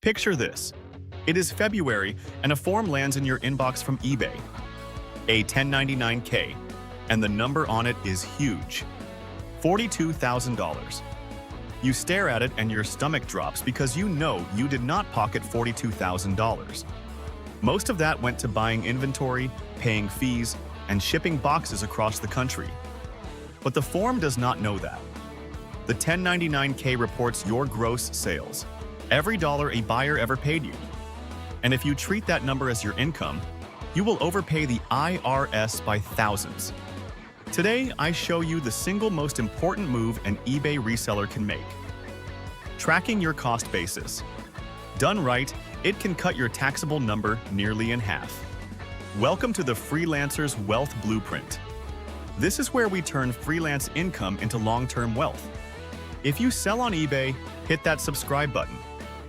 Picture this. It is February and a form lands in your inbox from eBay. A 1099K, and the number on it is huge. $42,000. You stare at it and your stomach drops because you know you did not pocket $42,000. Most of that went to buying inventory, paying fees, and shipping boxes across the country. But the form does not know that. The 1099K reports your gross sales, every dollar a buyer ever paid you. And if you treat that number as your income, you will overpay the IRS by thousands. Today, I show you the single most important move an eBay reseller can make. Tracking your cost basis. Done right, it can cut your taxable number nearly in half. Welcome to the Freelancer's Wealth Blueprint. This is where we turn freelance income into long-term wealth. If you sell on eBay, hit that subscribe button.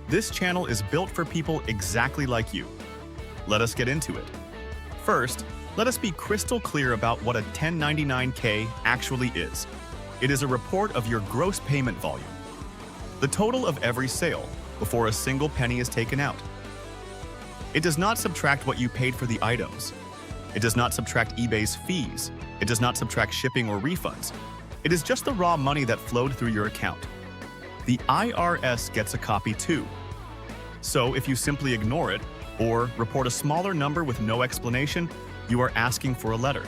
This channel is built for people exactly like you. Let us get into it. First, let us be crystal clear about what a 1099K actually is. It is a report of your gross payment volume, the total of every sale before a single penny is taken out. It does not subtract what you paid for the items. It does not subtract eBay's fees. It does not subtract shipping or refunds. It is just the raw money that flowed through your account. The IRS gets a copy too. So if you simply ignore it or report a smaller number with no explanation, you are asking for a letter.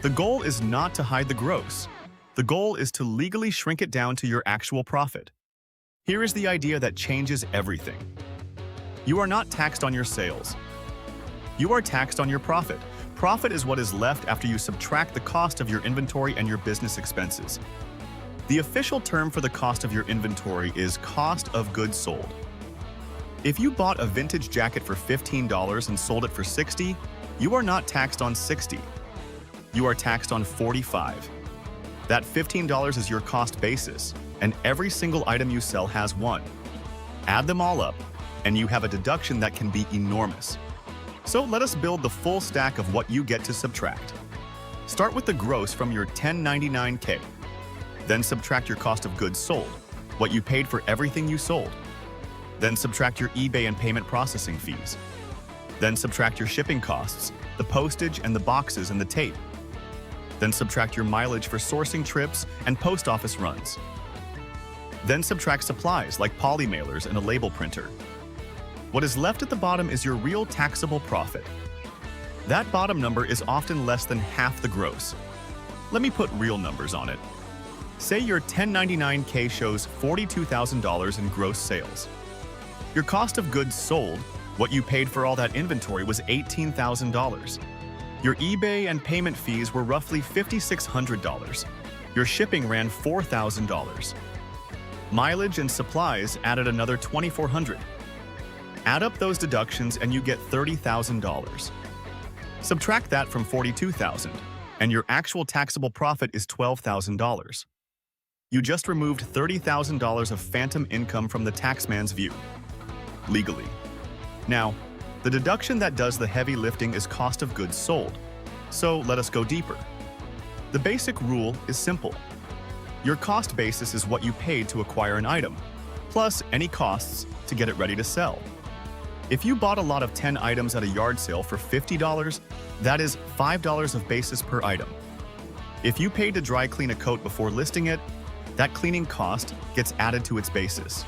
The goal is not to hide the gross. The goal is to legally shrink it down to your actual profit. Here is the idea that changes everything. You are not taxed on your sales. You are taxed on your profit. Profit is what is left after you subtract the cost of your inventory and your business expenses. The official term for the cost of your inventory is cost of goods sold. If you bought a vintage jacket for $15 and sold it for $60, you are not taxed on $60. You are taxed on $45. That $15 is your cost basis, and every single item you sell has one. Add them all up, and you have a deduction that can be enormous. So let us build the full stack of what you get to subtract. Start with the gross from your 1099K. Then subtract your cost of goods sold, what you paid for everything you sold. Then subtract your eBay and payment processing fees. Then subtract your shipping costs, the postage and the boxes and the tape. Then subtract your mileage for sourcing trips and post office runs. Then subtract supplies like poly mailers and a label printer. What is left at the bottom is your real taxable profit. That bottom number is often less than half the gross. Let me put real numbers on it. Say your 1099K shows $42,000 in gross sales. Your cost of goods sold, what you paid for all that inventory, was $18,000. Your eBay and payment fees were roughly $5,600. Your shipping ran $4,000. Mileage and supplies added another $2,400. Add up those deductions and you get $30,000. Subtract that from $42,000, and your actual taxable profit is $12,000. You just removed $30,000 of phantom income from the taxman's view, legally. Now, the deduction that does the heavy lifting is cost of goods sold. So let us go deeper. The basic rule is simple. Your cost basis is what you paid to acquire an item, plus any costs to get it ready to sell. If you bought a lot of 10 items at a yard sale for $50, that is $5 of basis per item. If you paid to dry clean a coat before listing it, that cleaning cost gets added to its basis.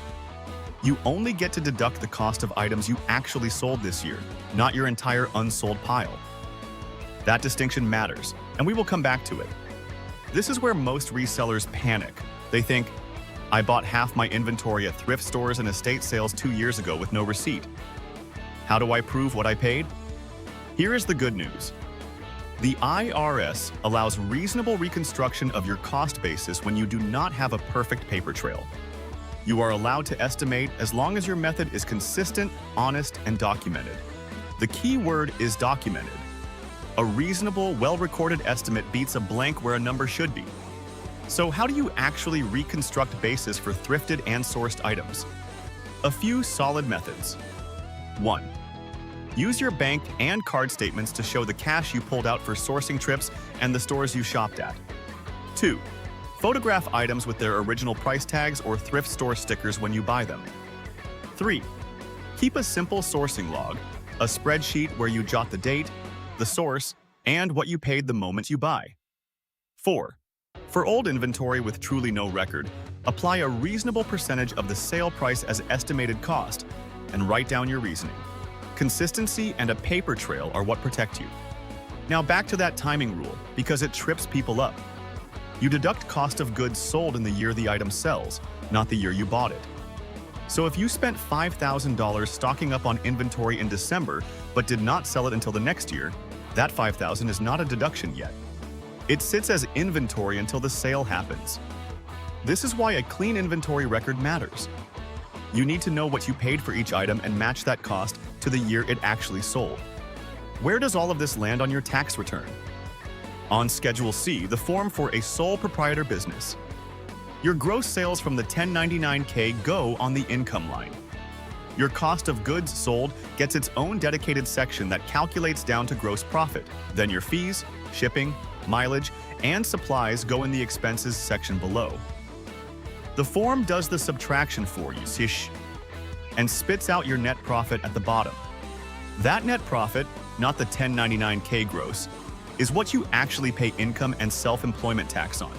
You only get to deduct the cost of items you actually sold this year, not your entire unsold pile. That distinction matters, and we will come back to it. This is where most resellers panic. They think, I bought half my inventory at thrift stores and estate sales 2 years ago with no receipt. How do I prove what I paid? Here is the good news. The IRS allows reasonable reconstruction of your cost basis when you do not have a perfect paper trail. You are allowed to estimate as long as your method is consistent, honest, and documented. The key word is documented. A reasonable, well-recorded estimate beats a blank where a number should be. So how do you actually reconstruct basis for thrifted and sourced items? A few solid methods. 1. Use your bank and card statements to show the cash you pulled out for sourcing trips and the stores you shopped at. 2. Photograph items with their original price tags or thrift store stickers when you buy them. 3. Keep a simple sourcing log, a spreadsheet where you jot the date, the source, and what you paid the moment you buy. 4. For old inventory with truly no record, apply a reasonable percentage of the sale price as estimated cost and write down your reasoning. Consistency and a paper trail are what protect you. Now back to that timing rule, because it trips people up. You deduct cost of goods sold in the year the item sells, not the year you bought it. So if you spent $5,000 stocking up on inventory in December but did not sell it until the next year, that $5,000 is not a deduction yet. It sits as inventory until the sale happens. This is why a clean inventory record matters. You need to know what you paid for each item and match that cost to the year it actually sold. Where does all of this land on your tax return? On Schedule C, the form for a sole proprietor business. Your gross sales from the 1099-K go on the income line. Your cost of goods sold gets its own dedicated section that calculates down to gross profit. Then your fees, shipping, mileage, and supplies go in the expenses section below. The form does the subtraction for you, and spits out your net profit at the bottom. That net profit, not the 1099-K gross, is what you actually pay income and self-employment tax on.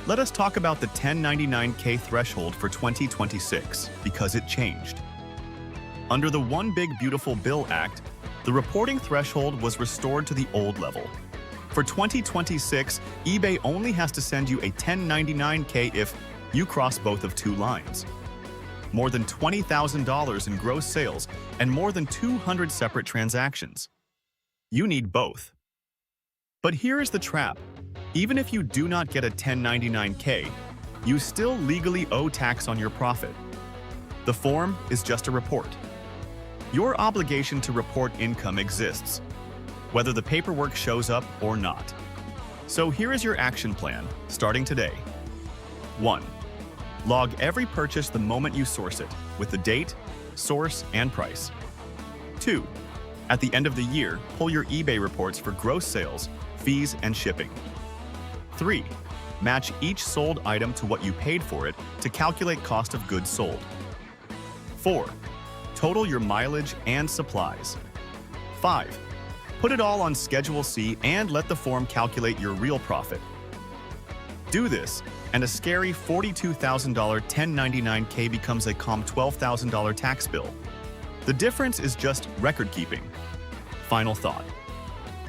Let us talk about the 1099-K threshold for 2026, because it changed. Under the One Big Beautiful Bill Act, the reporting threshold was restored to the old level. For 2026, eBay only has to send you a 1099-K if you cross both of two lines. More than $20,000 in gross sales and more than 200 separate transactions. You need both. But here is the trap. Even if you do not get a 1099-K, you still legally owe tax on your profit. The form is just a report. Your obligation to report income exists, whether the paperwork shows up or not. So here is your action plan, starting today. 1. Log every purchase the moment you source it, with the date, source, and price. 2. At the end of the year, pull your eBay reports for gross sales, fees, and shipping. 3. Match each sold item to what you paid for it to calculate cost of goods sold. 4. Total your mileage and supplies. 5. Put it all on Schedule C and let the form calculate your real profit. Do this, and a scary $42,000 1099-K becomes a calm $12,000 tax bill. The difference is just record keeping. Final thought.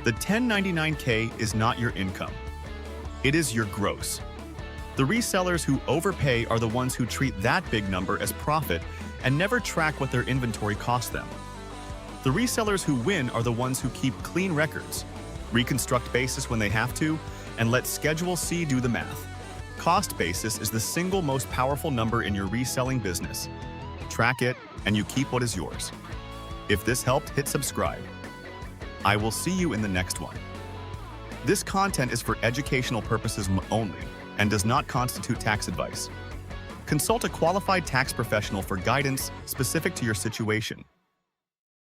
The 1099-K is not your income. It is your gross. The resellers who overpay are the ones who treat that big number as profit and never track what their inventory cost them. The resellers who win are the ones who keep clean records, reconstruct basis when they have to, and let Schedule C do the math. Cost basis is the single most powerful number in your reselling business. Track it, and you keep what is yours. If this helped, hit subscribe. I will see you in the next one. This content is for educational purposes only and does not constitute tax advice. Consult a qualified tax professional for guidance specific to your situation.